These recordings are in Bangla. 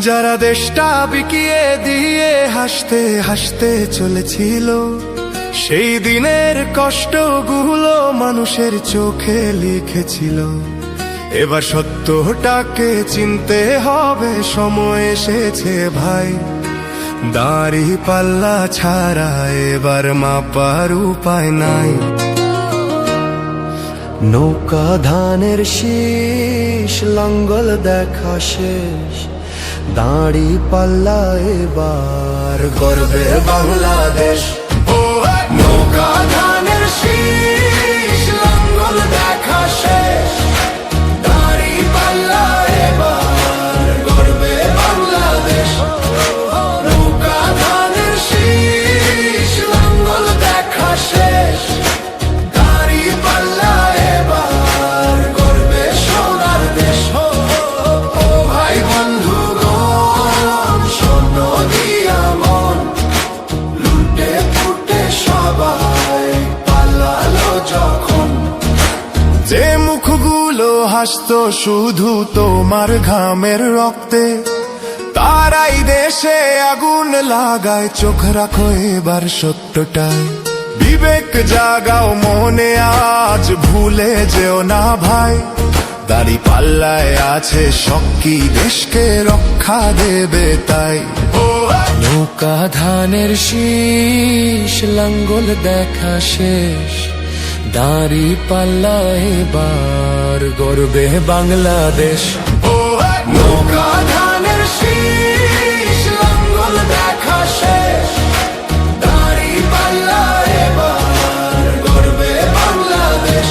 যারা দেশটা বিকিয়ে দিয়ে হাসতে হাসতে চলেছিল, সেই দিনের কষ্টগুলো মানুষের চোখে লিখেছিল। এবার সত্যটাকে চিনতে হবে, সময় এসেছে ভাই। দাড়ি পাল্লা ছাড়া এবার মাপার উপায় নাই। নৌকা ধানের শীষ, লাঙ্গল দেখা শেষ, দাড়ি পাল্লা এবার গর্বে বাংলাদেশ। নৌকা ধানের শীষ, লাঙ্গল দেখা শেষ, দাড়ি পাল্লা এবার গর্বে বাংলাদেশ। নৌকা ধানের শীষ, লাঙ্গল দেখা শেষ, দাড়ি পাল্লা এবার গর্বে সোনার দেশ। ও ভাই বন্ধুগণ, স্বর্ণ দিয়া মন লুটে ফুটে সবাই পালালো যখন। যে মুখগুলো হাসতো শুধু তোমার ঘামের রক্তে, তারাই দেশে আগুন লাগায়। চোখ রাখো এবার সত্যটায়, বিবেক জাগাও মনে আজ, ভুলে যেও না ভাই। দাড়ি পাল্লায় আছে শক্তি, দেশকে রক্ষা দেবে তাই। নৌকা ধানের শীষ, লাঙ্গল দেখা শেষ, দাড়ি পাল্লা এবার গর্বে বাংলাদেশ। নৌকা ধানের শীষ, লাঙ্গল দেখা শেষ, দাড়ি পাল্লা এবার গর্বে বাংলাদেশ।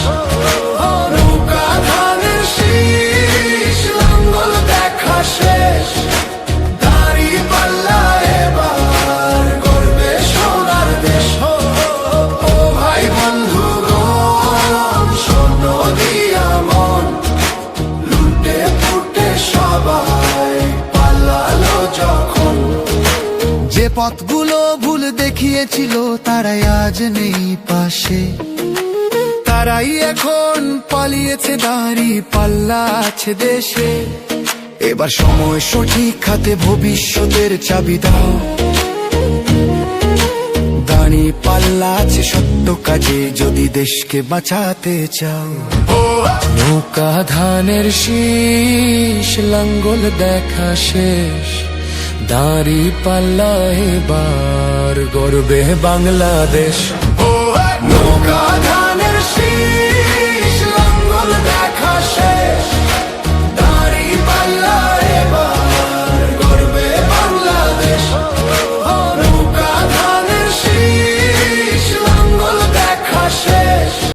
নৌকা ধানের শীষ, লাঙ্গল দেখা শেষ, দাড়ি পাল্লা এবার গর্বে সোনার দেশ। ও ভাই বন্ধুগণ, স্বর্ণ দিয়া মন লুটে ফুটে সবাই পালালো যখন। যে পথগুলো ভুল দেখিয়েছিল তারাই আজ নেই পাশে, তারাই এখন পালিয়েছে, দাড়ি পাল্লা আছে দেশে। এবার সময় সঠিক হাতে, ভবিষ্যতের চাবি দাও। দাড়ি পাল্লা আছে সত্য কাজে, যদি দেশকে বাঁচাতে চাও। নৌকা ধানের শীষ, লাঙ্গল দেখা শেষ, দাড়ি পাল্লা এবার গর্বে বাংলাদেশ।